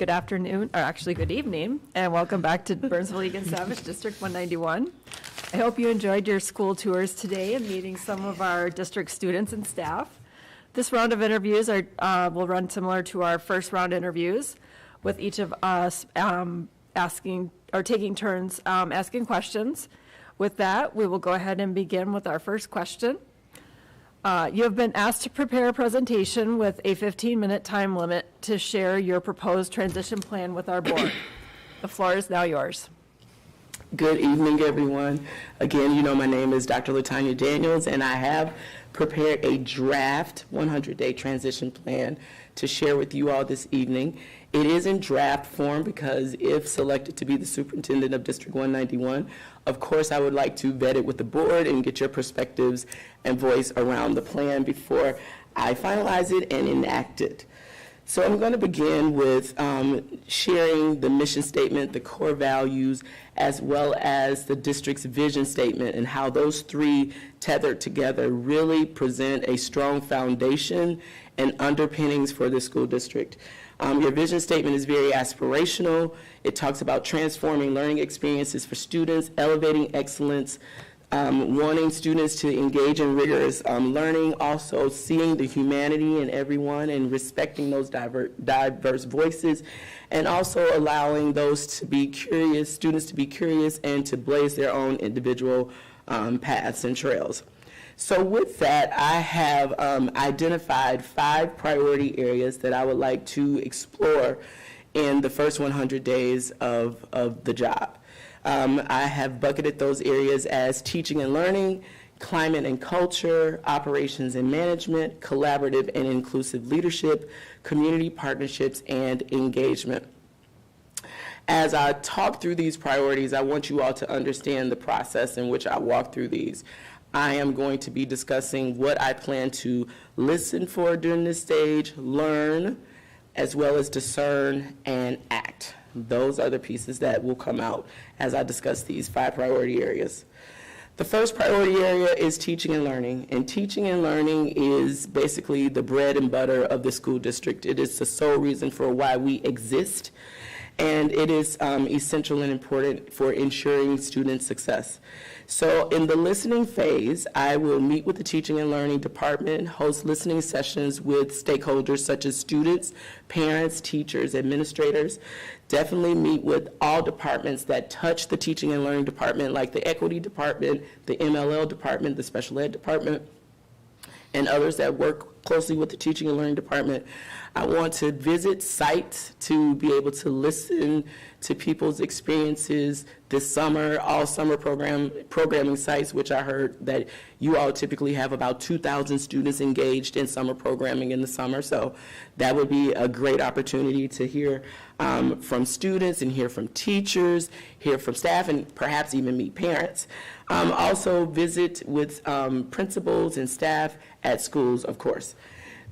good afternoon, or actually good evening, and welcome back to Burnsville-Eagan-Savage District 191. I hope you enjoyed your school tours today and meeting some of our district students and staff. This round of interviews will run similar to our first round interviews, with each of us taking turns asking questions. With that, we will go ahead and begin with our first question. You have been asked to prepare a presentation with a 15-minute time limit to share your proposed transition plan with our board. The floor is now yours. Good evening, everyone. Again, my name is Dr. Latanya Daniels, and I have prepared a draft 100-day transition plan to share with you all this evening. It is in draft form because if selected to be the superintendent of District 191, of course I would like to vet it with the board and get your perspectives and voice around the plan before I finalize it and enact it. So I'm going to begin with sharing the mission statement, the core values, as well as the district's vision statement, and how those three tethered together really present a strong foundation and underpinnings for the school district. Your vision statement is very aspirational. It talks about transforming learning experiences for students, elevating excellence, wanting students to engage in rigorous learning, also seeing the humanity in everyone and respecting those diverse voices, and also allowing those to be curious, students to be curious and to blaze their own individual paths and trails. So with that, I have identified 5 priority areas that I would like to explore in the first 100 days of the job. I have bucketed those areas as teaching and learning, climate and culture, operations and management, collaborative and inclusive leadership, community partnerships, and engagement. As I talk through these priorities, I want you all to understand the process in which I walk through these. I am going to be discussing what I plan to listen for during this stage, learn, as well as discern and act. Those are the pieces that will come out as I discuss these 5 priority areas. The first priority area is teaching and learning, and teaching and learning is basically the bread and butter of the school district. It is the sole reason for why we exist, and it is essential and important for ensuring student success. So in the listening phase, I will meet with the teaching and learning department, host listening sessions with stakeholders such as students, parents, teachers, administrators. Definitely meet with all departments that touch the teaching and learning department, like the equity department, the MLL department, the special ed department, and others that work closely with the teaching and learning department. I want to visit sites to be able to listen to people's experiences this summer, all summer programming sites, which I heard that you all typically have about 2,000 students engaged in summer programming in the summer. So that would be a great opportunity to hear from students and hear from teachers, hear from staff, and perhaps even meet parents. Also visit with principals and staff at schools, of course.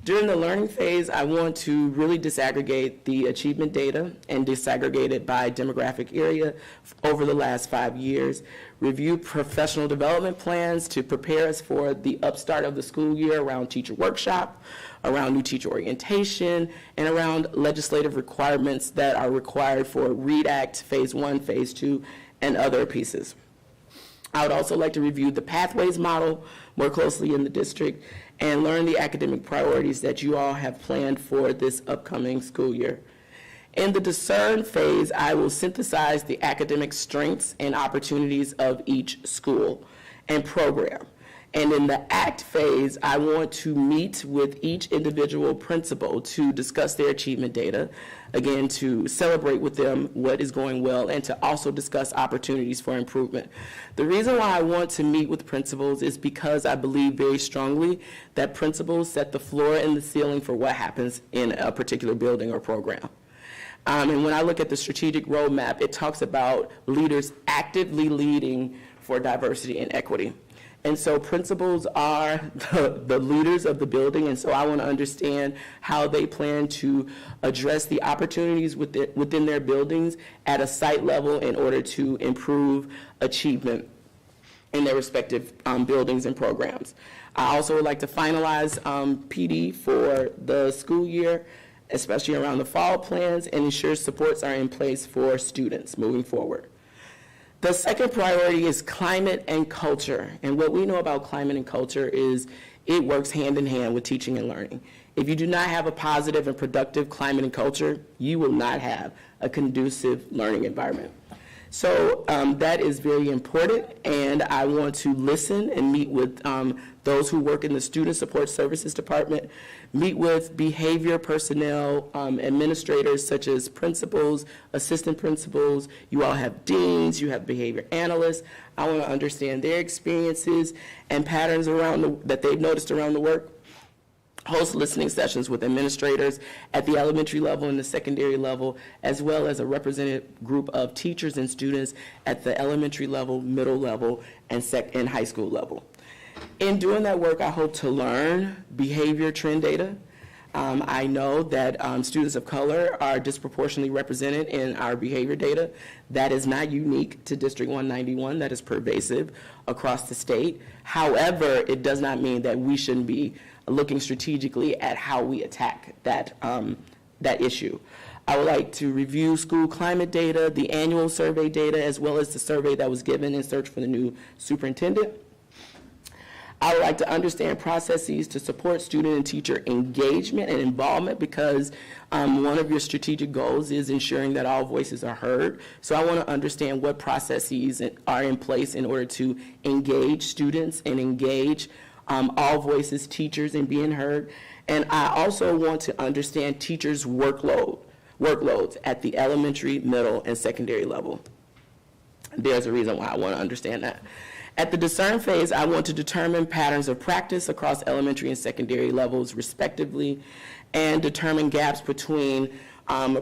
During the learning phase, I want to really disaggregate the achievement data and disaggregate it by demographic area over the last 5 years, review professional development plans to prepare us for the upstart of the school year around teacher workshop, around new teacher orientation, and around legislative requirements that are required for READ Act Phase 1, Phase 2, and other pieces. I would also like to review the pathways model more closely in the district and learn the academic priorities that you all have planned for this upcoming school year. In the discern phase, I will synthesize the academic strengths and opportunities of each school and program. And in the act phase, I want to meet with each individual principal to discuss their achievement data, again, to celebrate with them what is going well, and to also discuss opportunities for improvement. The reason why I want to meet with principals is because I believe very strongly that principals set the floor and the ceiling for what happens in a particular building or program. And when I look at the strategic roadmap, it talks about leaders actively leading for diversity and equity. And so principals are the leaders of the building, and so I want to understand how they plan to address the opportunities within their buildings at a site level in order to improve achievement in their respective buildings and programs. I also would like to finalize PD for the school year especially around the fall plans, and ensure supports are in place for students moving forward. The second priority is climate and culture. And what we know about climate and culture is it works hand in hand with teaching and learning. If you do not have a positive and productive climate and culture, you will not have a conducive learning environment. So that is very important, and I want to listen and meet with those who work in the Student Support Services Department, meet with behavior personnel, administrators such as principals, assistant principals. You all have deans, you have behavior analysts. I want to understand their experiences and patterns that they've noticed around the work. Host listening sessions with administrators at the elementary level and the secondary level, as well as a representative group of teachers and students at the elementary level, middle level, and high school level. In doing that work, I hope to learn behavior trend data. I know that students of color are disproportionately represented in our behavior data. That is not unique to District 191. That is pervasive across the state. However, it does not mean that we shouldn't be looking strategically at how we attack that issue. I would like to review school climate data, the annual survey data, as well as the survey that was given in search for the new superintendent. I would like to understand processes to support student and teacher engagement and involvement, because one of your strategic goals is ensuring that all voices are heard. So I want to understand what processes are in place in order to engage students and engage all voices, teachers, and being heard. And I also want to understand teachers' workloads at the elementary, middle, and secondary level. There's a reason why I want to understand that. At the discern phase, I want to determine patterns of practice across elementary and secondary levels, respectively, and determine gaps between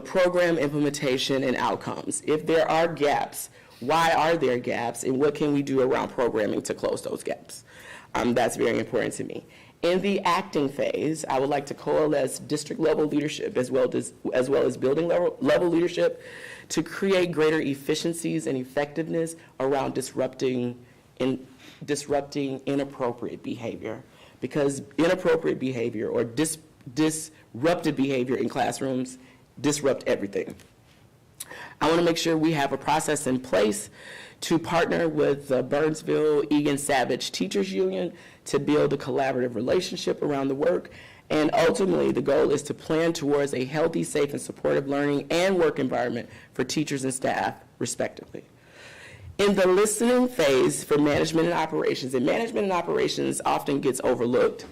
program implementation and outcomes. If there are gaps, why are there gaps, and what can we do around programming to close those gaps? That's very important to me. In the acting phase, I would like to coalesce district-level leadership as well as building-level leadership to create greater efficiencies and effectiveness around disrupting inappropriate behavior, because inappropriate behavior or disruptive behavior in classrooms disrupt everything. I want to make sure we have a process in place to partner with the Burnsville-Eagan-Savage Teachers Union to build a collaborative relationship around the work. And ultimately, the goal is to plan towards a healthy, safe, and supportive learning and work environment for teachers and staff, respectively. In the listening phase for management and operations often gets overlooked,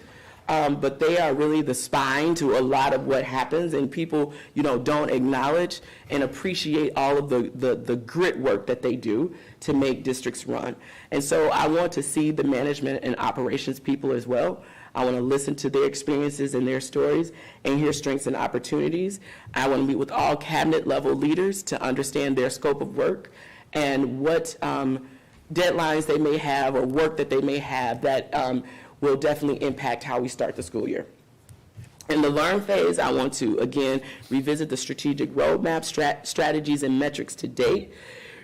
but they are really the spine to a lot of what happens, and people, don't acknowledge and appreciate all of the grit work that they do to make districts run. And so I want to see the management and operations people as well. I want to listen to their experiences and their stories and hear strengths and opportunities. I want to meet with all cabinet level leaders to understand their scope of work and what deadlines they may have or work that they may have that will definitely impact how we start the school year. In the learn phase, I want to, again, revisit the strategic roadmap, strategies, and metrics to date,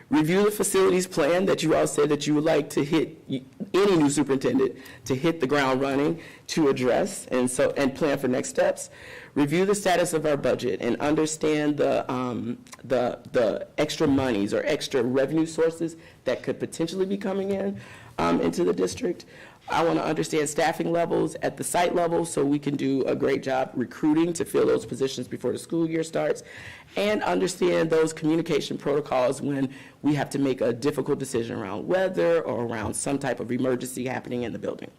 review the facilities plan that you all said that you would like to hit, any new superintendent, to hit the ground running, to address, and plan for next steps. Review the status of our budget and understand the extra monies or extra revenue sources that could potentially be coming in into the district. I want to understand staffing levels at the site level so we can do a great job recruiting to fill those positions before the school year starts, and understand those communication protocols when we have to make a difficult decision around weather or around some type of emergency happening in the building.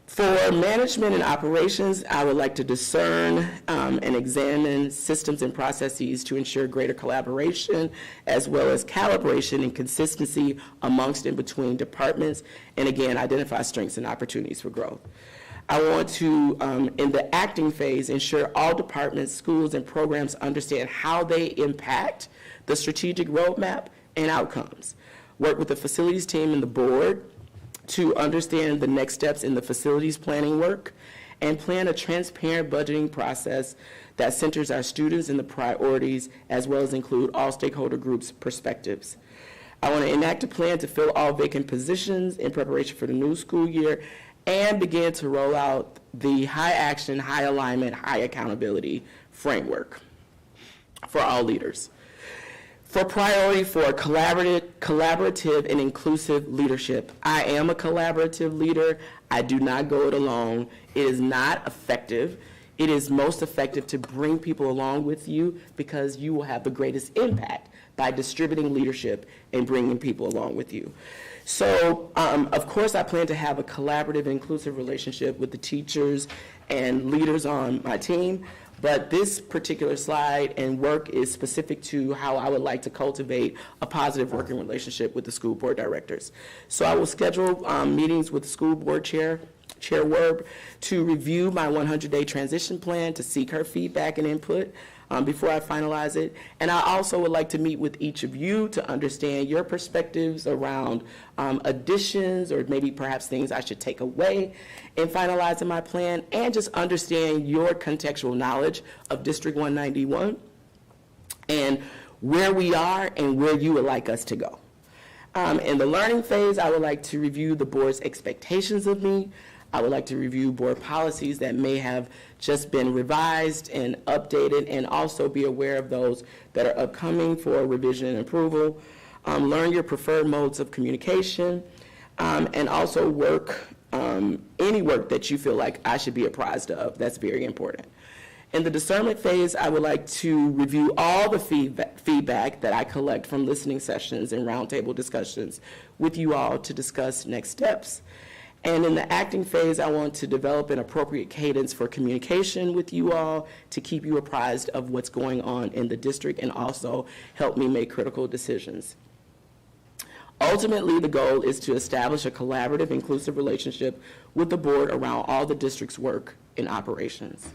For management and operations, I would like to discern and examine systems and processes to ensure greater collaboration as well as calibration and consistency amongst and between departments, and again, identify strengths and opportunities for growth. I want to, in the acting phase, ensure all departments, schools, and programs understand how they impact the strategic roadmap and outcomes. Work with the facilities team and the board to understand the next steps in the facilities planning work, and plan a transparent budgeting process that centers our students and the priorities, as well as include all stakeholder groups' perspectives. I want to enact a plan to fill all vacant positions in preparation for the new school year and begin to roll out the high action, high alignment, high accountability framework for all leaders. For priority for collaborative and inclusive leadership, I am a collaborative leader. I do not go it alone. It is not effective. It is most effective to bring people along with you because you will have the greatest impact by distributing leadership and bringing people along with you. So, of course, I plan to have a collaborative and inclusive relationship with the teachers and leaders on my team, but this particular slide and work is specific to how I would like to cultivate a positive working relationship with the school board directors. So I will schedule meetings with the school board Chair Werb to review my 100-day transition plan, to seek her feedback and input before I finalize it. And I also would like to meet with each of you to understand your perspectives around additions or maybe perhaps things I should take away in finalizing my plan, and just understand your contextual knowledge of District 191 and where we are and where you would like us to go. In the learning phase, I would like to review the board's expectations of me. I would like to review board policies that may have just been revised and updated, and also be aware of those that are upcoming for revision and approval. Learn your preferred modes of communication, and also any work that you feel like I should be apprised of. That's very important. In the discernment phase, I would like to review all the feedback that I collect from listening sessions and roundtable discussions with you all to discuss next steps. And in the acting phase, I want to develop an appropriate cadence for communication with you all to keep you apprised of what's going on in the district and also help me make critical decisions. Ultimately, the goal is to establish a collaborative, inclusive relationship with the board around all the district's work and operations.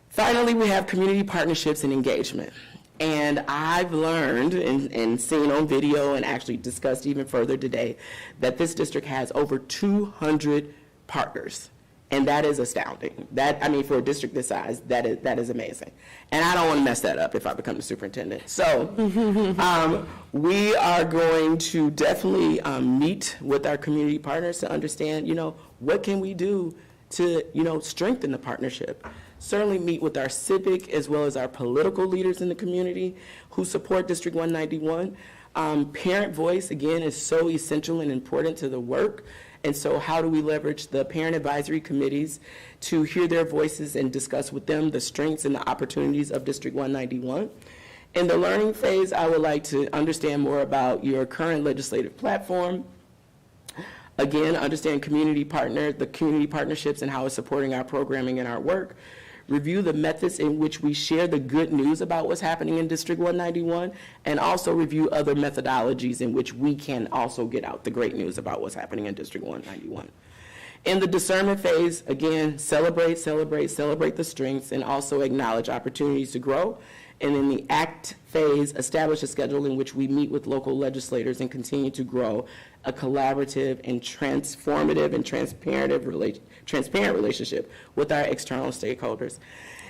Finally, we have community partnerships and engagement. And I've learned and seen on video and actually discussed even further today that this district has over 200 partners. And that is astounding. For a district this size, that is amazing. And I don't want to mess that up if I become the superintendent. So we are going to definitely meet with our community partners to understand, what can we do to, strengthen the partnership. Certainly meet with our civic as well as our political leaders in the community who support District 191. Parent voice, again, is so essential and important to the work. And so how do we leverage the parent advisory committees to hear their voices and discuss with them the strengths and the opportunities of District 191? In the learning phase, I would like to understand more about your current legislative platform. Again, understand the community partnerships and how it's supporting our programming and our work. Review the methods in which we share the good news about what's happening in District 191, and also review other methodologies in which we can also get out the great news about what's happening in District 191. In the discernment phase, again, celebrate the strengths, and also acknowledge opportunities to grow. And in the act phase, establish a schedule in which we meet with local legislators and continue to grow a collaborative and transformative and transparent relationship with our external stakeholders.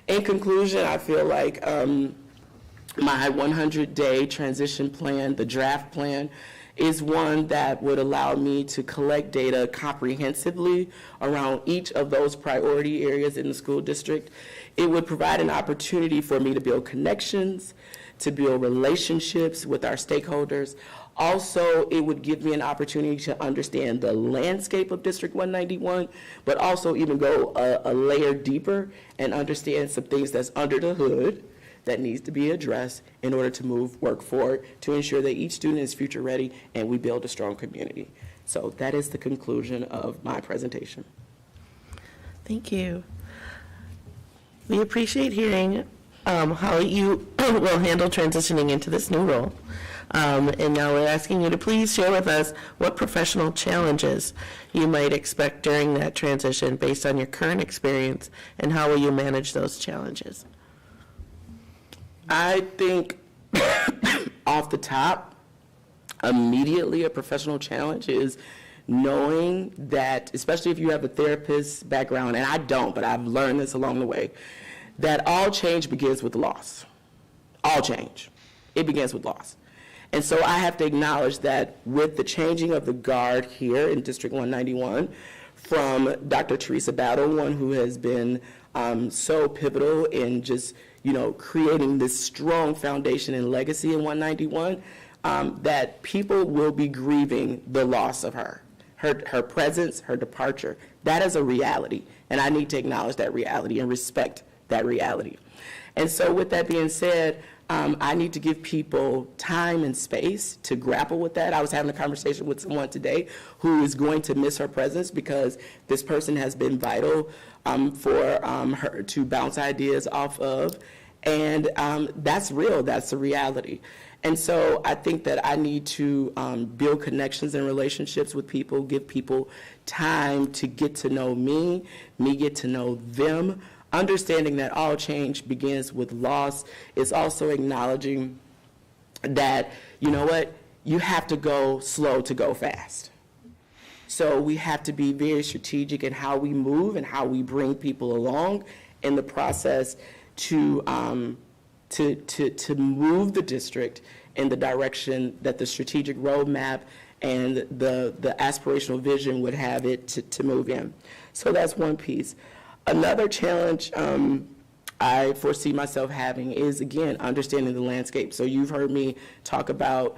In conclusion, I feel like my 100-day transition plan, the draft plan, is one that would allow me to collect data comprehensively around each of those priority areas in the school district. It would provide an opportunity for me to build connections, to build relationships with our stakeholders. Also, it would give me an opportunity to understand the landscape of District 191, but also even go a layer deeper and understand some things that's under the hood that needs to be addressed in order to move work forward to ensure that each student is future ready and we build a strong community. So that is the conclusion of my presentation. Thank you. We appreciate hearing how you will handle transitioning into this new role. And now we're asking you to please share with us what professional challenges you might expect during that transition based on your current experience, and how will you manage those challenges? I think off the top, immediately a professional challenge is knowing that, especially if you have a therapist background, and I don't, but I've learned this along the way, that all change begins with loss. All change. It begins with loss. And so I have to acknowledge that with the changing of the guard here in District 191, from Dr. Teresa Battle, one who has been so pivotal in just, creating this strong foundation and legacy in 191, that people will be grieving the loss of her presence, her departure. That is a reality, and I need to acknowledge that reality and respect that reality. And so with that being said, I need to give people time and space to grapple with that. I was having a conversation with someone today who is going to miss her presence because this person has been vital for her to bounce ideas off of. And that's real, that's a reality. And so I think that I need to build connections and relationships with people, give people time to get to know me get to know them. Understanding that all change begins with loss is also acknowledging that, you have to go slow to go fast. So we have to be very strategic in how we move and how we bring people along in the process to move the district in the direction that the strategic roadmap and the aspirational vision would have it to move in. So that's one piece. Another challenge I foresee myself having is, again, understanding the landscape. So you've heard me talk about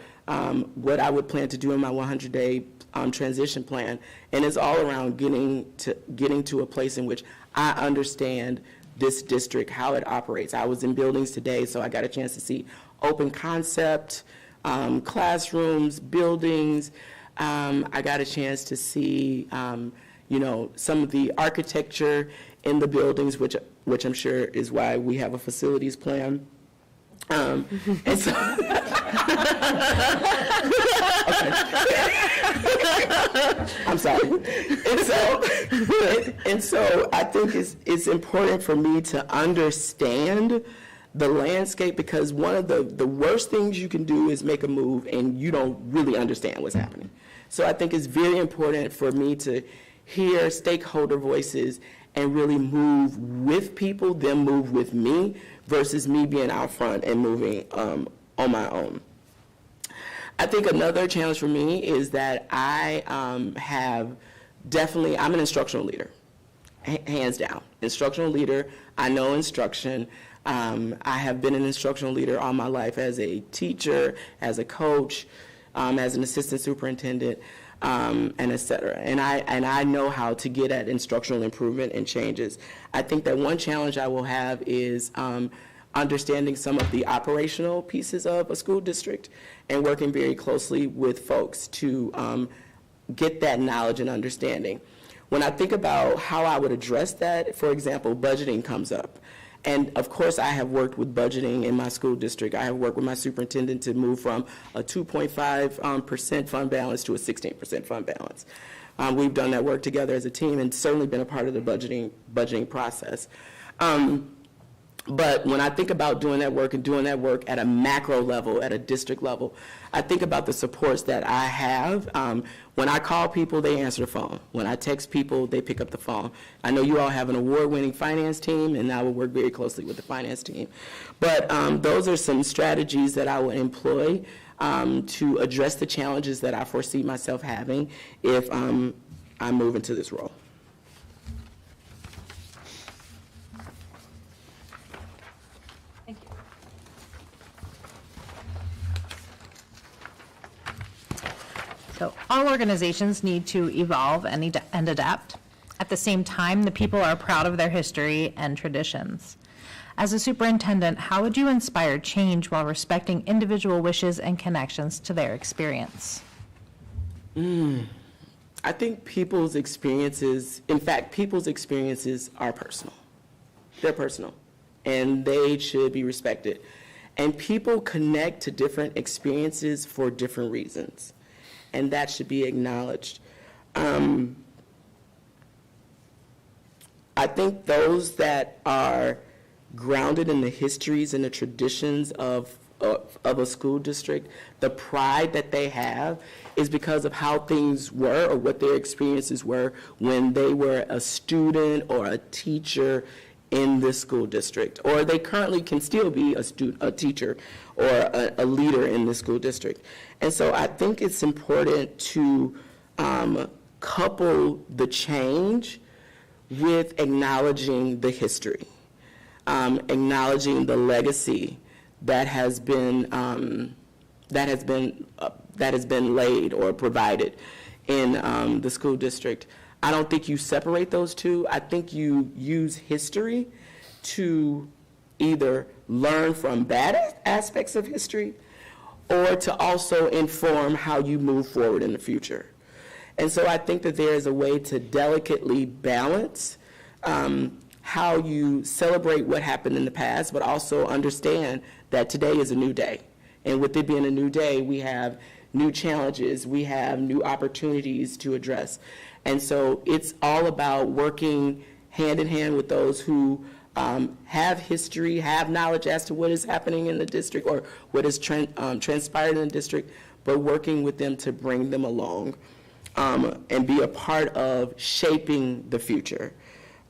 what I would plan to do in my 100-day transition plan, and it's all around getting to a place in which I understand this district, how it operates. I was in buildings today, so I got a chance to see open concept, classrooms, buildings. I got a chance to see, some of the architecture in the buildings, which I'm sure is why we have a facilities plan. And so, I'm sorry. And so I think it's important for me to understand the landscape, because one of the worst things you can do is make a move and you don't really understand what's happening. So I think it's very important for me to hear stakeholder voices and really move with people, them move with me, versus me being out front and moving on my own. I think another challenge for me is that I I'm an instructional leader, hands down. Instructional leader, I know instruction. I have been an instructional leader all my life as a teacher, as a coach, as an assistant superintendent, and et cetera. And I know how to get at instructional improvement and changes. I think that one challenge I will have is understanding some of the operational pieces of a school district and working very closely with folks to get that knowledge and understanding. When I think about how I would address that, for example, budgeting comes up. And of course, I have worked with budgeting in my school district. I have worked with my superintendent to move from a 2.5% fund balance to a 16% fund balance. We've done that work together as a team and certainly been a part of the budgeting process. But when I think about doing that work and doing that work at a macro level, at a district level, I think about the supports that I have. When I call people, they answer the phone. When I text people, they pick up the phone. I know you all have an award-winning finance team, and I will work very closely with the finance team. But those are some strategies that I will employ to address the challenges that I foresee myself having if I move into this role. So all organizations need to evolve and adapt. At the same time, the people are proud of their history and traditions. As a superintendent, how would you inspire change while respecting individual wishes and connections to their experience? I think people's experiences are personal. They're personal, and they should be respected. And people connect to different experiences for different reasons, and that should be acknowledged. I think those that are grounded in the histories and the traditions of a school district, the pride that they have is because of how things were or what their experiences were when they were a student or a teacher in this school district, or they currently can still be a teacher or a leader in this school district. And so I think it's important to couple the change with acknowledging the history, acknowledging the legacy that has been laid or provided in the school district. I don't think you separate those two. I think you use history to either learn from bad aspects of history or to also inform how you move forward in the future. And so I think that there is a way to delicately balance how you celebrate what happened in the past, but also understand that today is a new day. And with it being a new day, we have new challenges, we have new opportunities to address. And so it's all about working hand in hand with those who have history, have knowledge as to what is happening in the district or what has transpired in the district, but working with them to bring them along and be a part of shaping the future.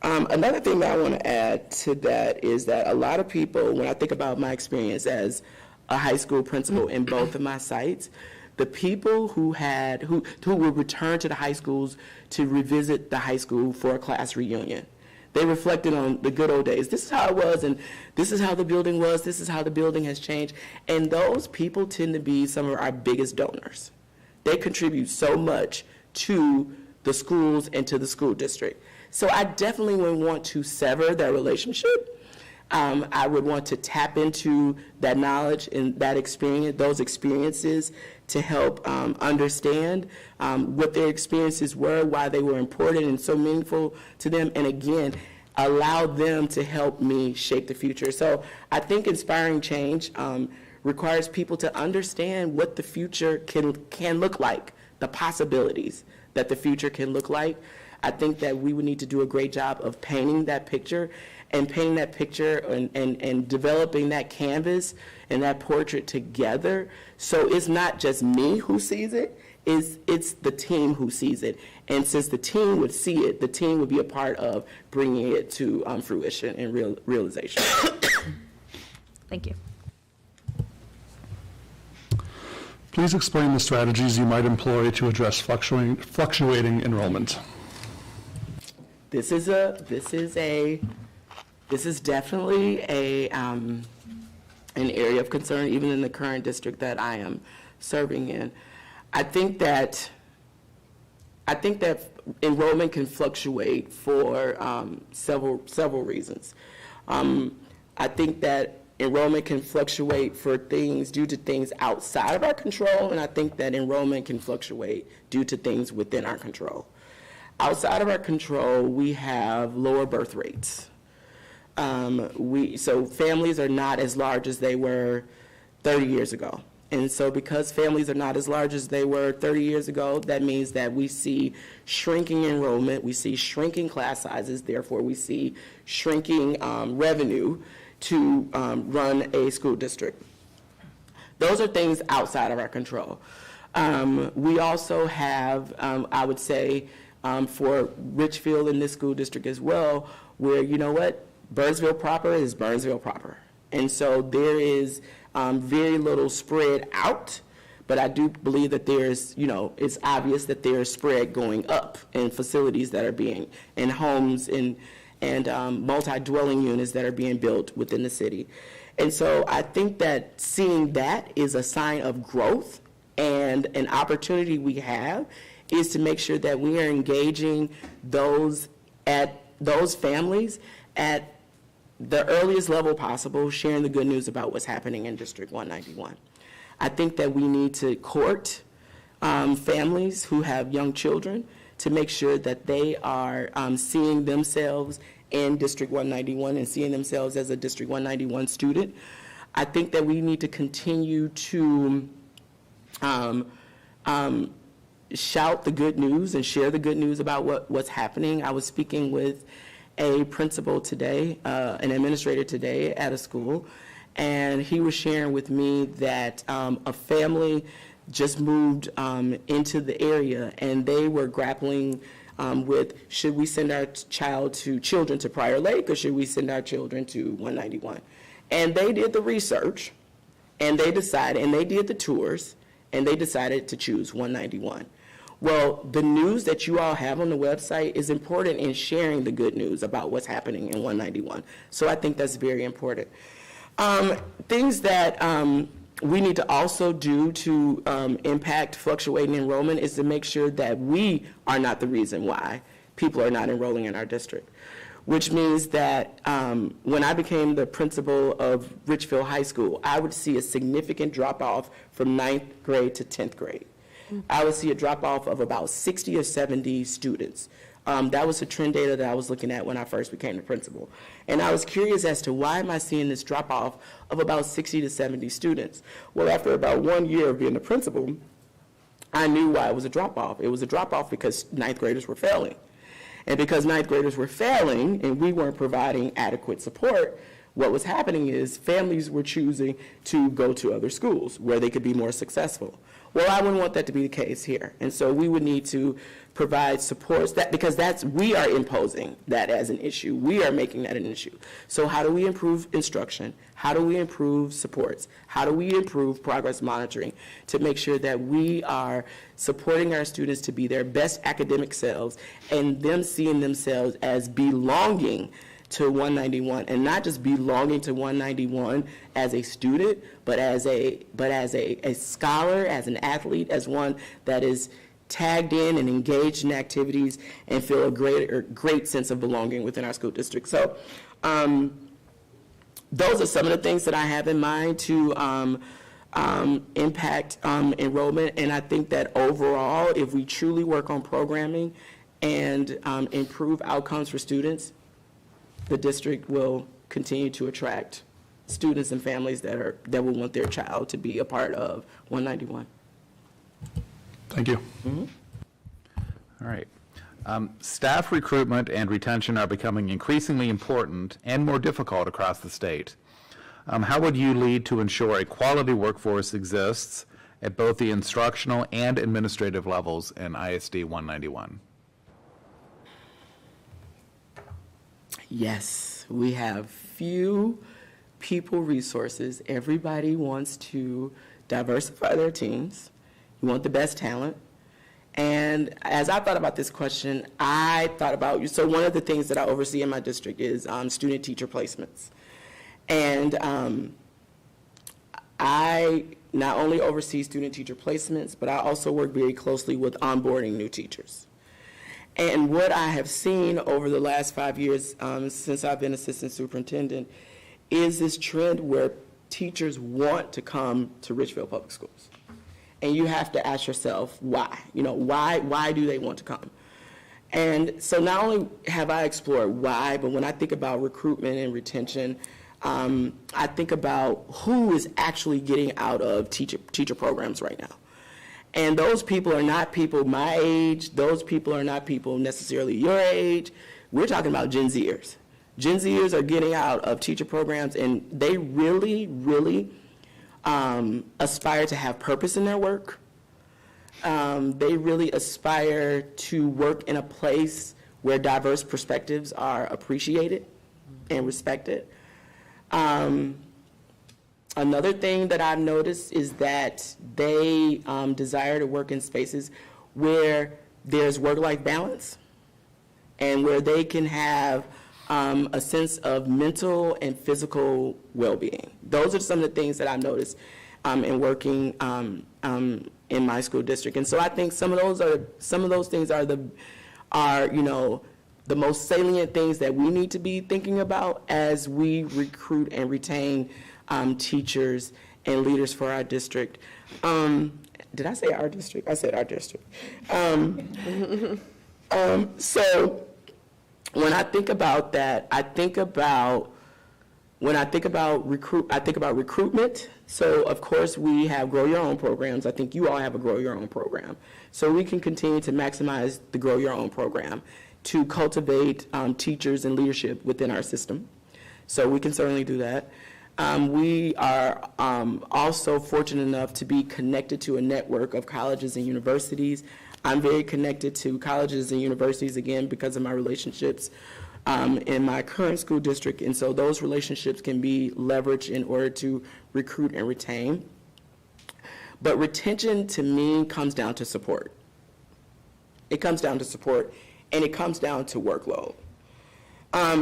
Another thing that I want to add to that is that a lot of people, when I think about my experience as a high school principal in both of my sites, the people who would return to the high schools to revisit the high school for a class reunion, they reflected on the good old days. This is how it was, and this is how the building was, this is how the building has changed. And those people tend to be some of our biggest donors. They contribute so much to the schools and to the school district. So I definitely would want to sever that relationship. I would want to tap into that knowledge and that experience, those experiences, to help understand what their experiences were, why they were important and so meaningful to them, and again, allow them to help me shape the future. So I think inspiring change requires people to understand what the future can look like, the possibilities that the future can look like. I think that we would need to do a great job of painting that picture and developing that canvas and that portrait together. So it's not just me who sees it, it's the team who sees it. And since the team would see it, the team would be a part of bringing it to fruition and realization. Thank you. Please explain the strategies you might employ to address fluctuating enrollment. This is definitely an area of concern, even in the current district that I am serving in. I think that enrollment can fluctuate for several reasons. I think that enrollment can fluctuate due to things outside of our control, and I think that enrollment can fluctuate due to things within our control. Outside of our control, we have lower birth rates. So families are not as large as they were 30 years ago. And so because families are not as large as they were 30 years ago, that means that we see shrinking enrollment, we see shrinking class sizes, therefore we see shrinking revenue to run a school district. Those are things outside of our control. We also have, I would say, for Richfield in this school district as well, where, you know what, Burnsville proper is Burnsville proper. And so there is very little spread out, but I do believe that there's, it's obvious that there's spread going up in facilities that are in homes and multi-dwelling units that are being built within the city. And so I think that seeing that is a sign of growth, and an opportunity we have is to make sure that we are engaging those families at the earliest level possible, sharing the good news about what's happening in District 191. I think that we need to court families who have young children to make sure that they are seeing themselves in District 191 and seeing themselves as a District 191 student. I think that we need to continue to shout the good news and share the good news about what's happening. I was speaking with a principal today, an administrator today at a school, and he was sharing with me that a family just moved into the area, and they were grappling with, should we send our children to Prior Lake, or should we send our children to 191? And they did the research, and they decided, and they did the tours, and they decided to choose 191. Well, the news that you all have on the website is important in sharing the good news about what's happening in 191. So I think that's very important. Things that we need to also do to impact fluctuating enrollment is to make sure that we are not the reason why people are not enrolling in our district, which means that when I became the principal of Richfield High School, I would see a significant drop-off from 9th grade to 10th grade. I would see a drop-off of about 60 or 70 students. That was the trend data that I was looking at when I first became the principal. And I was curious as to why am I seeing this drop-off of about 60 to 70 students? Well, after about 1 year of being the principal, I knew why it was a drop-off. It was a drop-off because 9th graders were failing. And because 9th graders were failing and we weren't providing adequate support, what was happening is families were choosing to go to other schools where they could be more successful. Well, I wouldn't want that to be the case here. And so we would need to provide supports because we are imposing that as an issue. We are making that an issue. So how do we improve instruction? How do we improve supports? How do we improve progress monitoring to make sure that we are supporting our students to be their best academic selves and them seeing themselves as belonging to 191, and not just belonging to 191 as a student, but as a scholar, as an athlete, as one that is tagged in and engaged in activities and feel a great sense of belonging within our school district. So those are some of the things that I have in mind to impact enrollment, and I think that overall, if we truly work on programming and improve outcomes for students, the district will continue to attract students and families that will want their child to be a part of 191. Thank you. All right. Staff recruitment and retention are becoming increasingly important and more difficult across the state. How would you lead to ensure a quality workforce exists at both the instructional and administrative levels in ISD 191? Yes, we have few people resources. Everybody wants to diversify their teams. We want the best talent. And as I thought about this question, I thought about, so one of the things that I oversee in my district is student teacher placements. And I not only oversee student teacher placements, but I also work very closely with onboarding new teachers. And what I have seen over the last 5 years since I've been assistant superintendent is this trend where teachers want to come to Richfield Public Schools. And you have to ask yourself why. Why do they want to come? And so not only have I explored why, but when I think about recruitment and retention, I think about who is actually getting out of teacher programs right now. And those people are not people my age. Those people are not people necessarily your age. We're talking about Gen Zers. Gen Zers are getting out of teacher programs, and they really, really aspire to have purpose in their work. They really aspire to work in a place where diverse perspectives are appreciated and respected. Another thing that I've noticed is that they desire to work in spaces where there's work-life balance and where they can have a sense of mental and physical well-being. Those are some of the things that I've noticed in working in my school district. And so I think some of those things are the most salient things that we need to be thinking about as we recruit and retain teachers and leaders for our district. Did I say our district? I said our district. So when I think about that, I think about recruitment. So of course we have Grow Your Own programs. I think you all have a Grow Your Own program. So we can continue to maximize the Grow Your Own program to cultivate teachers and leadership within our system. So we can certainly do that. We are also fortunate enough to be connected to a network of colleges and universities. I'm very connected to colleges and universities, again, because of my relationships in my current school district, and so those relationships can be leveraged in order to recruit and retain. But retention, to me, comes down to support. It comes down to support, and it comes down to workload.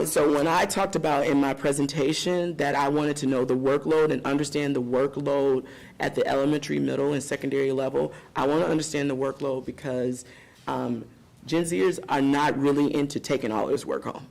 So when I talked about in my presentation that I wanted to know the workload and understand the workload at the elementary, middle, and secondary level, I want to understand the workload because Gen Zers are not really into taking all this work home.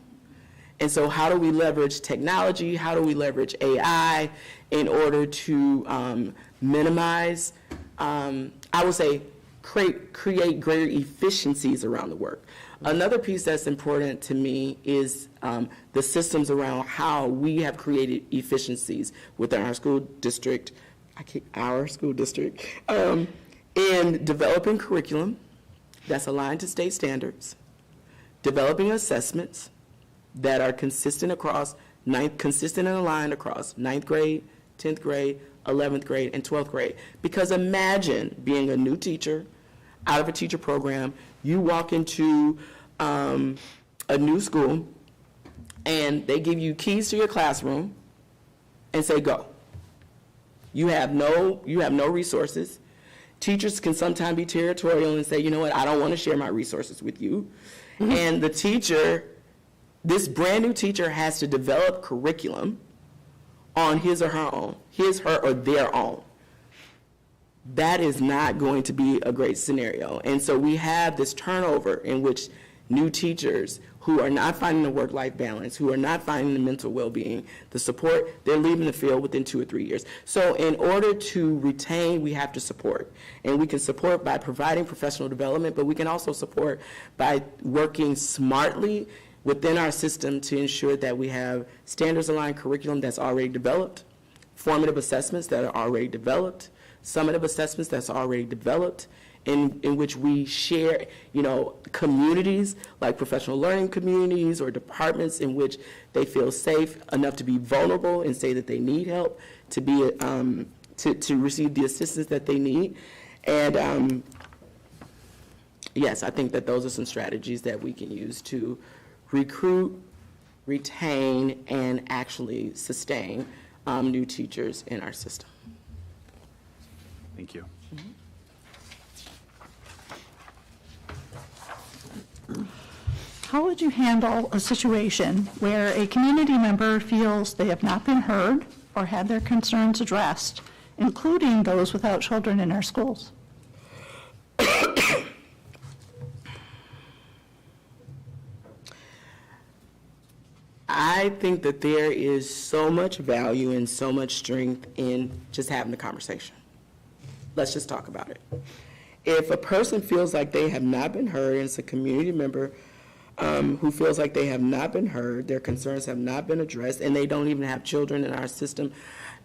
And so how do we leverage technology? How do we leverage AI in order to minimize, I would say, create greater efficiencies around the work? Another piece that's important to me is the systems around how we have created efficiencies within our school district, in developing curriculum that's aligned to state standards, developing assessments that are consistent and aligned across 9th grade, 10th grade, 11th grade, and 12th grade. Because imagine being a new teacher out of a teacher program, you walk into a new school and they give you keys to your classroom and say, go. You have no resources. Teachers can sometimes be territorial and say, you know what, I don't want to share my resources with you. Mm-hmm. And the teacher, this brand new teacher has to develop curriculum on his or her own, her, or their own. That is not going to be a great scenario. And so we have this turnover in which new teachers who are not finding the work-life balance, who are not finding the mental well-being, the support, they're leaving the field within 2 or 3 years. So in order to retain, we have to support. And we can support by providing professional development, but we can also support by working smartly within our system to ensure that we have standards-aligned curriculum that's already developed, formative assessments that are already developed, summative assessments that's already developed, in which we share, communities like professional learning communities or departments in which they feel safe enough to be vulnerable and say that they need help, to be to receive the assistance that they need. And yes, I think that those are some strategies that we can use to recruit, retain, and actually sustain new teachers in our system. Thank you. How would you handle a situation where a community member feels they have not been heard or had their concerns addressed, including those without children in our schools? I think that there is so much value and so much strength in just having the conversation. Let's just talk about it. If a person feels like they have not been heard, and it's a community member who feels like they have not been heard, their concerns have not been addressed, and they don't even have children in our system,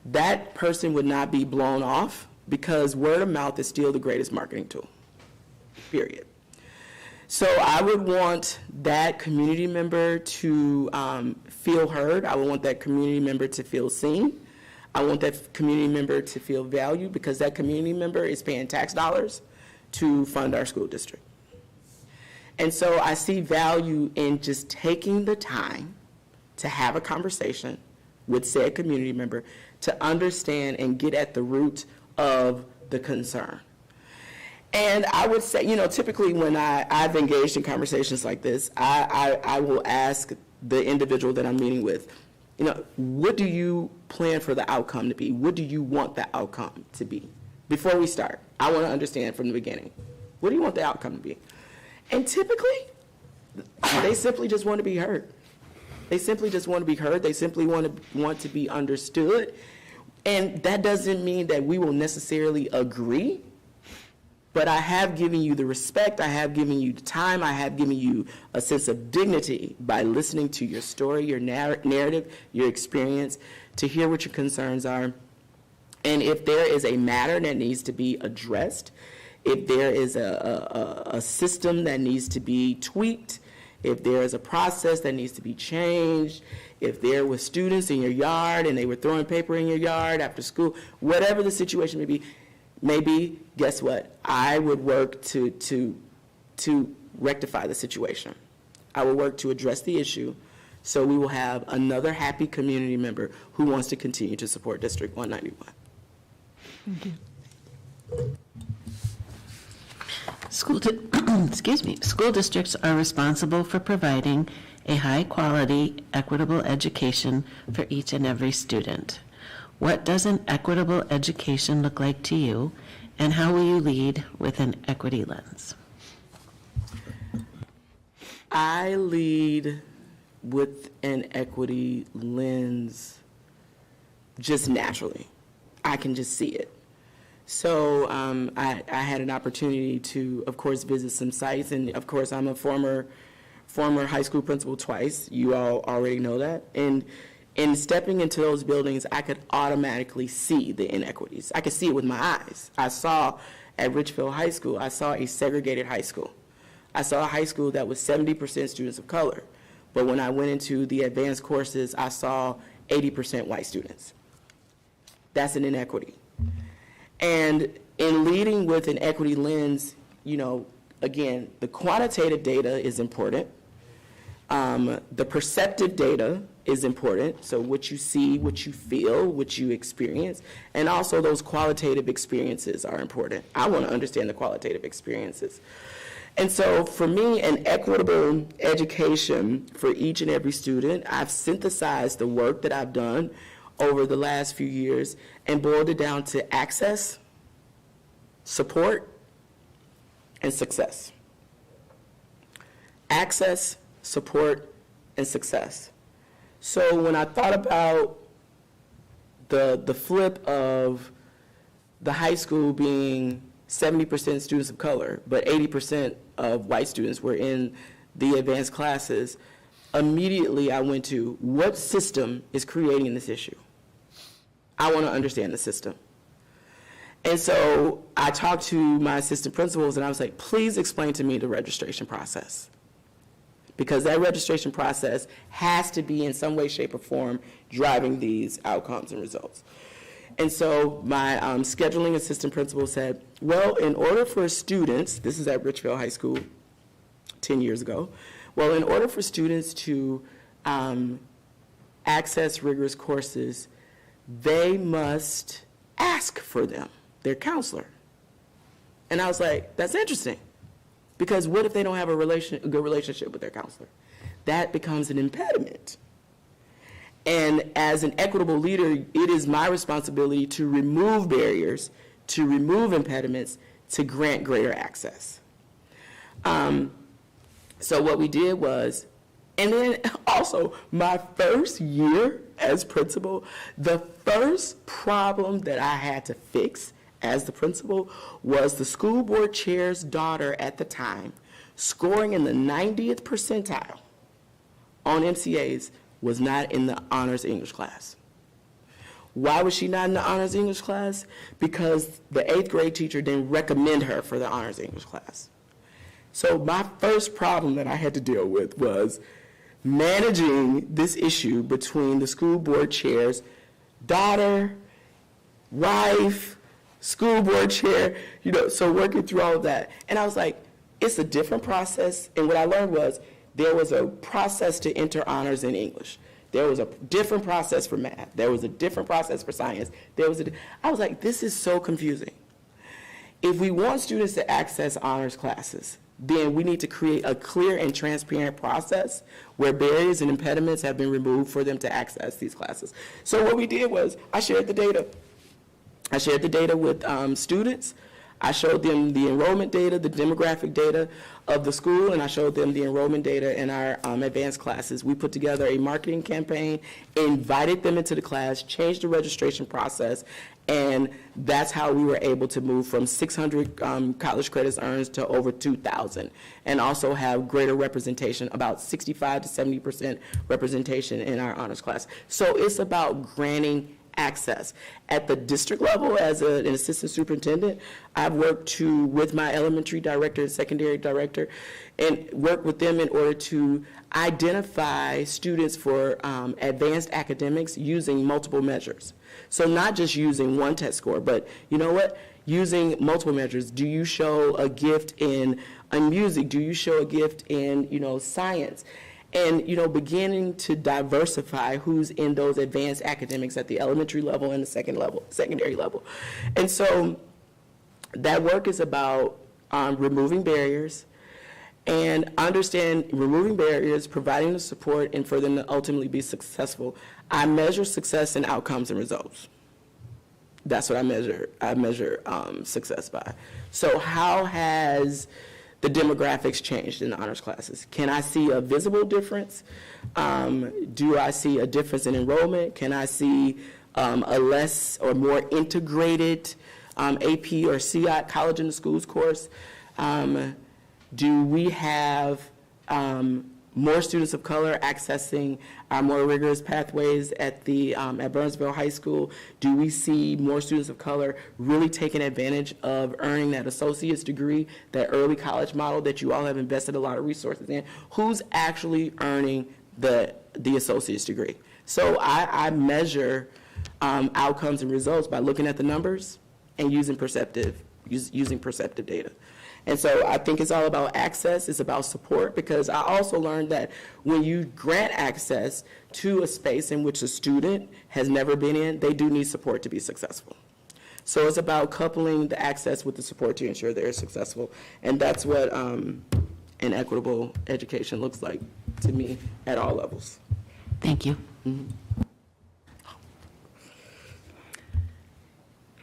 that person would not be blown off, because word of mouth is still the greatest marketing tool, period. So I would want that community member to feel heard. I would want that community member to feel seen. I want that community member to feel valued, because that community member is paying tax dollars to fund our school district. And so I see value in just taking the time to have a conversation with said community member to understand and get at the root of the concern. And I would say, typically when I've engaged in conversations like this, I will ask the individual that I'm meeting with, what do you plan for the outcome to be? What do you want the outcome to be? Before we start, I want to understand from the beginning, what do you want the outcome to be? And typically, they simply just want to be heard. They simply just want to be heard. They simply want to be understood. And that doesn't mean that we will necessarily agree, but I have given you the respect, I have given you the time, I have given you a sense of dignity by listening to your story, your narrative, your experience, to hear what your concerns are. And if there is a matter that needs to be addressed, if there is a system that needs to be tweaked, if there is a process that needs to be changed, if there were students in your yard and they were throwing paper in your yard after school, whatever the situation may be, guess what? I would work to rectify the situation. I will work to address the issue, so we will have another happy community member who wants to continue to support District 191. Thank you. School districts are responsible for providing a high-quality, equitable education for each and every student. What does an equitable education look like to you, and how will you lead with an equity lens? I lead with an equity lens just naturally. I can just see it. So I had an opportunity to, of course, visit some sites, and of course, I'm a former high school principal twice. You all already know that. And in stepping into those buildings, I could automatically see the inequities. I could see it with my eyes. I saw at Richfield High School, I saw a segregated high school. I saw a high school that was 70% students of color. But when I went into the advanced courses, I saw 80% white students. That's an inequity. And in leading with an equity lens, you know, again, the quantitative data is important. The perceptive data is important. So what you see, what you feel, what you experience, and also those qualitative experiences are important. I want to understand the qualitative experiences. And so for me, an equitable education for each and every student, I've synthesized the work that I've done over the last few years and boiled it down to access, support, and success. Access, support, and success. So when I thought about the flip of the high school being 70% students of color, but 80% of white students were in the advanced classes, immediately I went to, what system is creating this issue? I want to understand the system. And so I talked to my assistant principals, and I was like, please explain to me the registration process. Because that registration process has to be in some way, shape, or form driving these outcomes and results. And so my scheduling assistant principal said, well, in order for students, this is at Richfield High School 10 years ago, well, in order for students to access rigorous courses, they must ask for them, their counselor. And I was like, that's interesting, because what if they don't have a good relationship with their counselor? That becomes an impediment. And as an equitable leader, it is my responsibility to remove barriers, to remove impediments, to grant greater access. So what we did was, and then also my first year as principal, the first problem that I had to fix as the principal was the school board chair's daughter at the time scoring in the 90th percentile on MCAs was not in the honors English class. Why was she not in the honors English class? Because the 8th grade teacher didn't recommend her for the honors English class. So my first problem that I had to deal with was managing this issue between the school board chair's daughter, wife, school board chair, so working through all of that. And I was like, it's a different process. And what I learned was there was a process to enter honors in English. There was a different process for math. There was a different process for science. I was like, this is so confusing. If we want students to access honors classes, then we need to create a clear and transparent process where barriers and impediments have been removed for them to access these classes. So what we did was I shared the data. I shared the data with students. I showed them the enrollment data, the demographic data of the school, and I showed them the enrollment data in our advanced classes. We put together a marketing campaign, invited them into the class, changed the registration process, and that's how we were able to move from 600 college credits earned to over 2,000, and also have greater representation, about 65 to 70% representation in our honors class. So it's about granting access. At the district level, as an assistant superintendent, I've worked with my elementary director and secondary director and work with them in order to identify students for advanced academics using multiple measures. So not just using one test score, but you know what? Using multiple measures. Do you show a gift in music? Do you show a gift in, science? And, beginning to diversify who's in those advanced academics at the elementary level and the secondary level. And so that work is about removing barriers, and understand removing barriers, providing the support, and for them to ultimately be successful. I measure success in outcomes and results. That's what I measure. I measure success by. So how has the demographics changed in the honors classes? Can I see a visible difference? Do I see a difference in enrollment? Can I see a less or more integrated AP or CI, College in the Schools course? Do we have more students of color accessing our more rigorous pathways at Burnsville High School? Do we see more students of color really taking advantage of earning that associate's degree, that early college model that you all have invested a lot of resources in? Who's actually earning the associate's degree? So I measure outcomes and results by looking at the numbers and using perceptive data. And so I think it's all about access, it's about support, because I also learned that when you grant access to a space in which a student has never been in, they do need support to be successful. So it's about coupling the access with the support to ensure they're successful. And that's what an equitable education looks like to me at all levels. Thank you.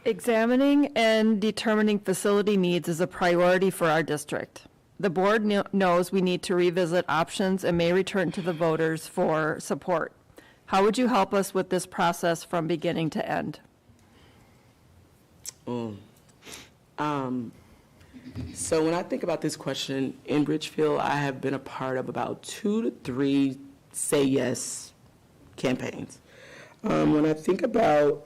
Examining and determining facility needs is a priority for our district. The board knows we need to revisit options and may return to the voters for support. How would you help us with this process from beginning to end? So when I think about this question, in Richfield, I have been a part of about 2 to 3 Say Yes campaigns. When I think about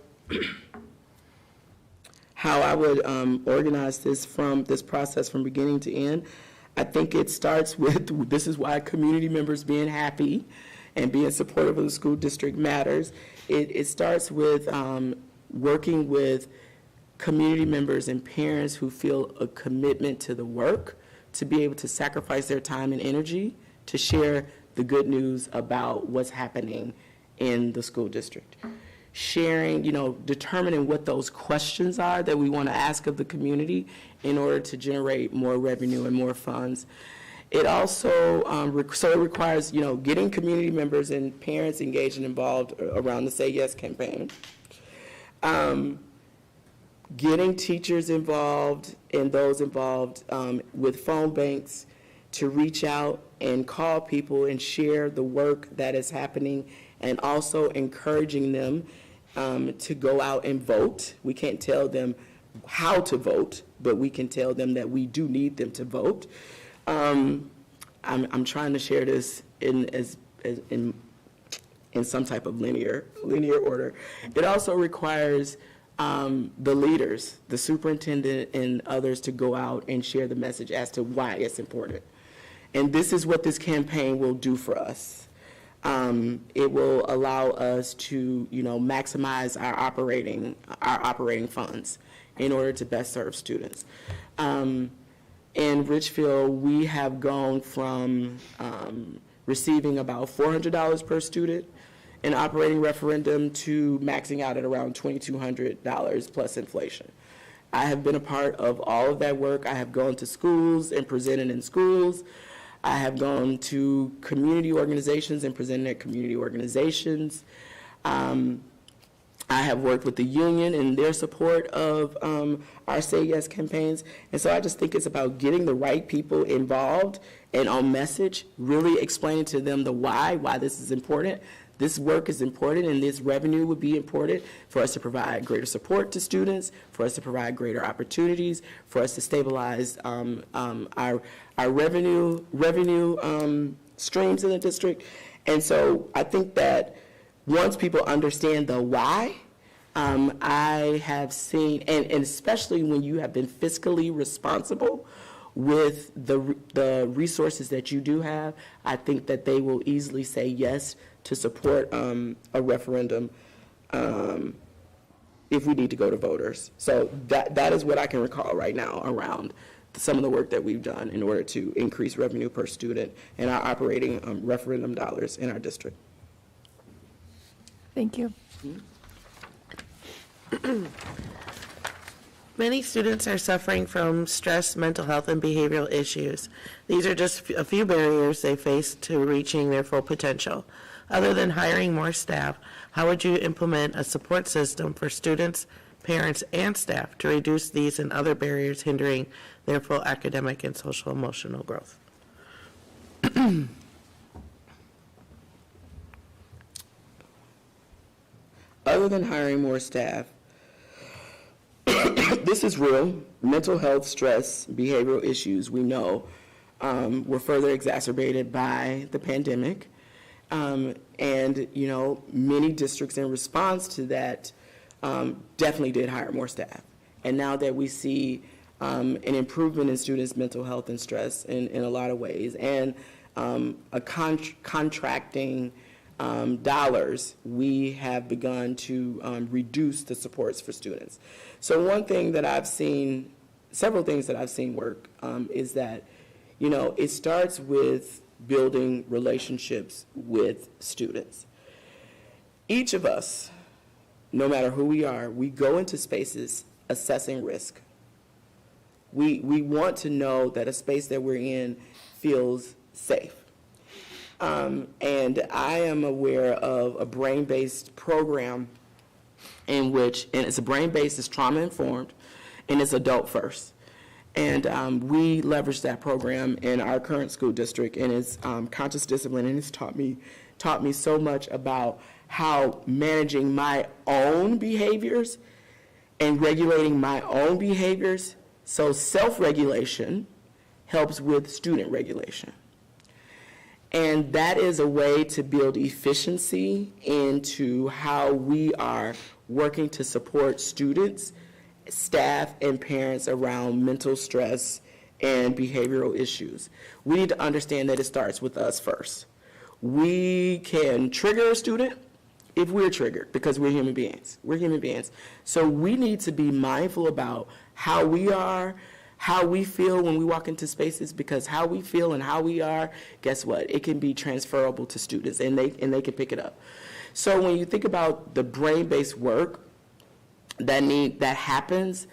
how I would organize this process from beginning to end, I think it starts with, this is why community members being happy and being supportive of the school district matters. It starts with working with community members and parents who feel a commitment to the work, to be able to sacrifice their time and energy to share the good news about what's happening in the school district. Sharing, determining what those questions are that we want to ask of the community in order to generate more revenue and more funds. It also, it requires, getting community members and parents engaged and involved around the Say Yes campaign. Getting teachers involved and those involved with phone banks to reach out and call people and share the work that is happening, and also encouraging them to go out and vote. We can't tell them how to vote, but we can tell them that we do need them to vote. I'm trying to share this in some type of linear order. It also requires the leaders, the superintendent and others, to go out and share the message as to why it's important. And this is what this campaign will do for us. It will allow us to, maximize our operating funds in order to best serve students. In Richfield, we have gone from receiving about $400 per student in operating referendum to maxing out at around $2,200 plus inflation. I have been a part of all of that work. I have gone to schools and presented in schools. I have gone to community organizations and presented at community organizations. I have worked with the union in their support of our Say Yes campaigns. And so I just think it's about getting the right people involved and on message, really explaining to them the why this is important. This work is important, and this revenue would be important for us to provide greater support to students, for us to provide greater opportunities, for us to stabilize our revenue streams in the district. And so I think that once people understand the why, I have seen, and especially when you have been fiscally responsible with the resources that you do have, I think that they will easily say yes to support a referendum if we need to go to voters. So that is what I can recall right now around some of the work that we've done in order to increase revenue per student and our operating referendum dollars in our district. Thank you. Many students are suffering from stress, mental health, and behavioral issues. These are just a few barriers they face to reaching their full potential. Other than hiring more staff, how would you implement a support system for students, parents, and staff to reduce these and other barriers hindering their full academic and social emotional growth? Other than hiring more staff, this is real. Mental health, stress, behavioral issues, we know, were further exacerbated by the pandemic. And, you know, many districts in response to that definitely did hire more staff. And now that we see an improvement in students' mental health and stress in a lot of ways, and contracting dollars, we have begun to reduce the supports for students. So one thing that I've seen, several things that I've seen work is that, you know, it starts with building relationships with students. Each of us, no matter who we are, we go into spaces assessing risk. We want to know that a space that we're in feels safe. And I am aware of a brain-based program in which, and it's a brain-based, it's trauma-informed, and it's adult first. And we leverage that program in our current school district, and it's conscious discipline, and it's taught me so much about how managing my own behaviors and regulating my own behaviors. So self-regulation helps with student regulation. And that is a way to build efficiency into how we are working to support students, staff, and parents around mental stress and behavioral issues. We need to understand that it starts with us first. We can trigger a student if we're triggered, because we're human beings. We're human beings. So we need to be mindful about how we are, how we feel when we walk into spaces, because how we feel and how we are, guess what? It can be transferable to students, and they can pick it up. So when you think about the brain-based work that happens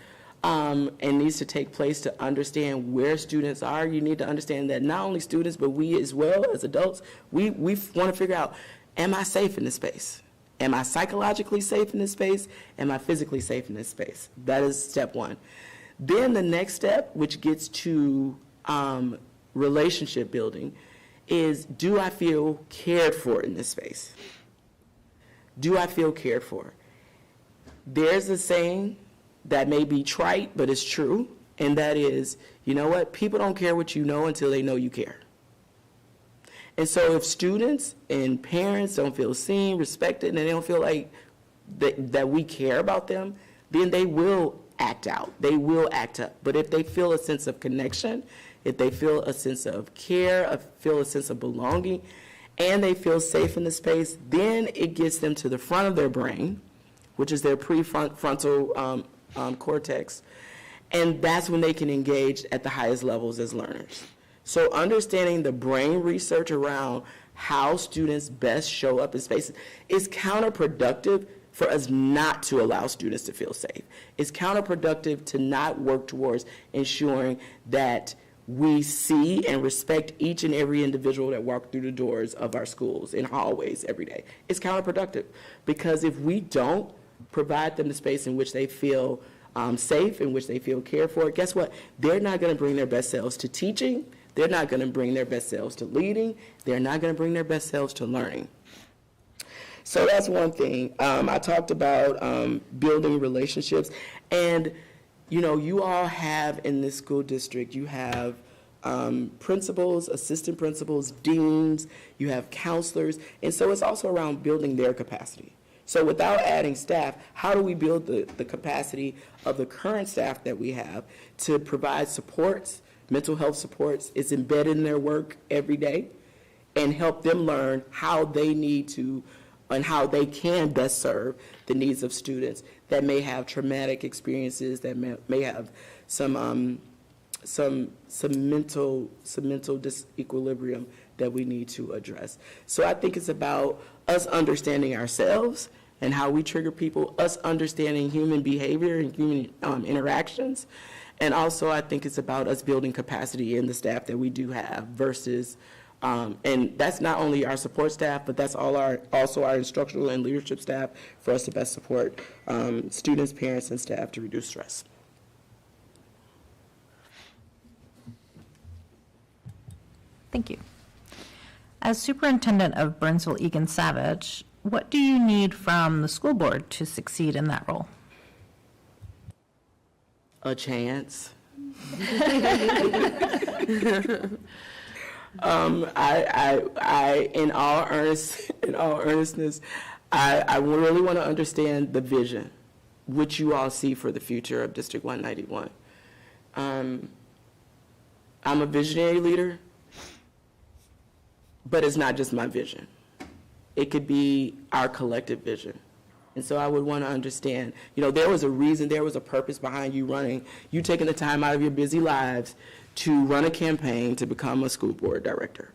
and needs to take place to understand where students are, you need to understand that not only students, but we as well as adults, we want to figure out, am I safe in this space? Am I psychologically safe in this space? Am I physically safe in this space? That is step one. Then the next step, which gets to relationship building, is, do I feel cared for in this space? Do I feel cared for? There's a saying that may be trite, but it's true, and that is, you know what? People don't care what you know until they know you care. And so if students and parents don't feel seen, respected, and they don't feel like that we care about them, then they will act out. They will act up. But if they feel a sense of connection, if they feel a sense of care, feel a sense of belonging, and they feel safe in the space, then it gets them to the front of their brain, which is their prefrontal cortex, and that's when they can engage at the highest levels as learners. So understanding the brain research around how students best show up in spaces is counterproductive for us not to allow students to feel safe. It's counterproductive to not work towards ensuring that we see and respect each and every individual that walks through the doors of our schools and hallways every day. It's counterproductive, because if we don't provide them the space in which they feel safe, in which they feel cared for, guess what? They're not going to bring their best selves to teaching. They're not going to bring their best selves to leading. They're not going to bring their best selves to learning. So that's one thing. I talked about building relationships. And, you know, you all have in this school district, you have principals, assistant principals, deans, you have counselors. And so it's also around building their capacity. So without adding staff, how do we build the capacity of the current staff that we have to provide supports, mental health supports? It's embedded in their work every day, and help them learn how they need to and how they can best serve the needs of students that may have traumatic experiences, that may have some mental disequilibrium that we need to address. So I think it's about us understanding ourselves, and how we trigger people, us understanding human behavior and human interactions. And also, I think it's about us building capacity in the staff that we do have versus, and that's not only our support staff, but that's also our instructional and leadership staff for us to best support students, parents, and staff to reduce stress. Thank you. As superintendent of Burnsville-Eagan-Savage, what do you need from the school board to succeed in that role? A chance. In all earnestness, I really want to understand the vision, which you all see for the future of District 191. I'm a visionary leader, but it's not just my vision. It could be our collective vision. And so I would want to understand, there was a reason, there was a purpose behind you taking the time out of your busy lives to run a campaign to become a school board director.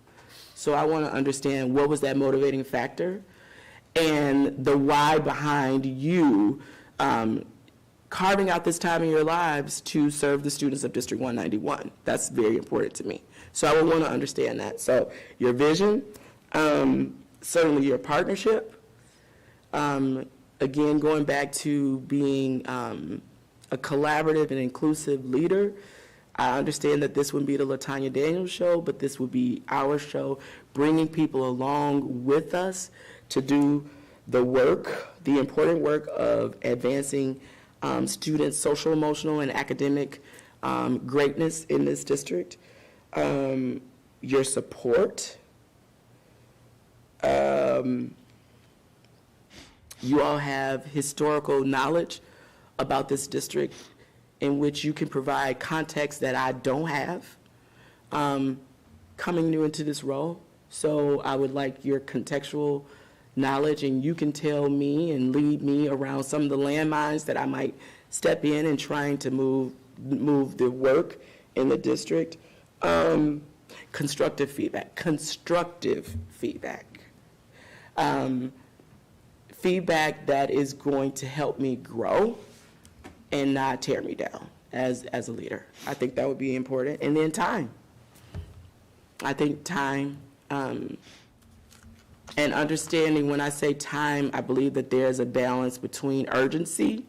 So I want to understand what was that motivating factor and the why behind you carving out this time in your lives to serve the students of District 191. That's very important to me. So I would want to understand that. So your vision, certainly your partnership, again, going back to being a collaborative and inclusive leader. I understand that this wouldn't be the Latanya Daniels show, but this would be our show, bringing people along with us to do the work, the important work of advancing students' social, emotional, and academic greatness in this district. Your support. You all have historical knowledge about this district in which you can provide context that I don't have coming new into this role. So I would like your contextual knowledge, and you can tell me and lead me around some of the landmines that I might step in and trying to move the work in the district. Constructive feedback. Feedback that is going to help me grow and not tear me down as a leader. I think that would be important. And then time. I think time and understanding, when I say time, I believe that there's a balance between urgency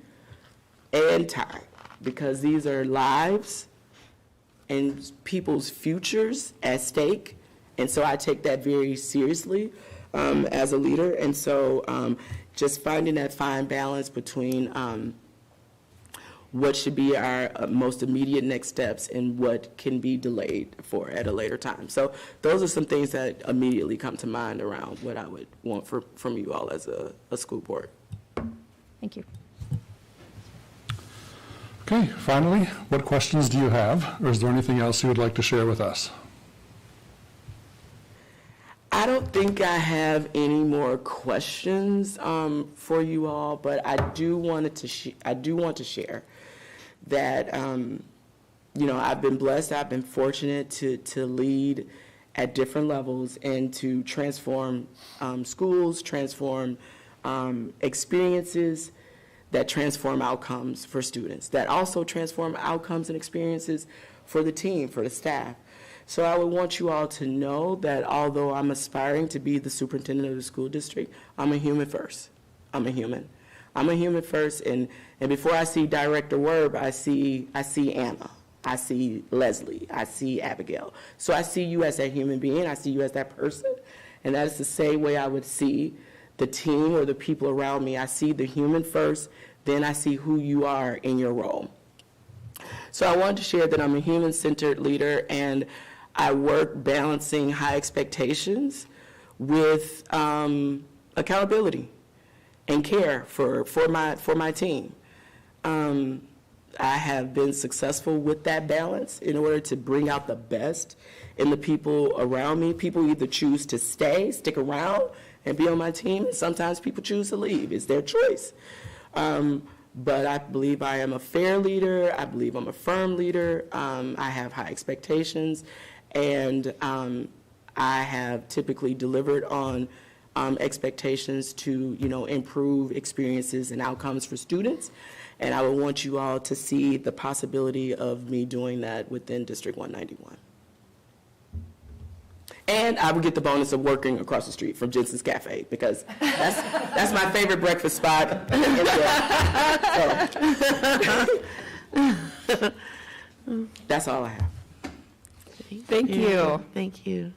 and time, because these are lives and people's futures at stake. And so I take that very seriously as a leader. And so just finding that fine balance between what should be our most immediate next steps and what can be delayed for at a later time. So those are some things that immediately come to mind around what I would want from you all as a school board. Thank you. Okay, finally, what questions do you have, or is there anything else you would like to share with us? I don't think I have any more questions for you all, but I do want to share that I've been blessed, I've been fortunate to lead at different levels and to transform schools, transform experiences that transform outcomes for students, that also transform outcomes and experiences for the team, for the staff. So I would want you all to know that although I'm aspiring to be the superintendent of the school district, I'm a human first. I'm a human. I'm a human first, and before I see Director Werb, I see Anna, I see Leslie, I see Abigail. So I see you as that human being, I see you as that person, and that is the same way I would see the team or the people around me. I see the human first, then I see who you are in your role. So I wanted to share that I'm a human-centered leader, and I work balancing high expectations with accountability and care for my team. I have been successful with that balance in order to bring out the best in the people around me. People either choose to stick around and be on my team, and sometimes people choose to leave. It's their choice. But I believe I am a fair leader. I believe I'm a firm leader. I have high expectations, and I have typically delivered on expectations to, improve experiences and outcomes for students. And I would want you all to see the possibility of me doing that within District 191. And I would get the bonus of working across the street from Jensen's Cafe, because that's my favorite breakfast spot. So, that's all I have. Thank you. Thank you.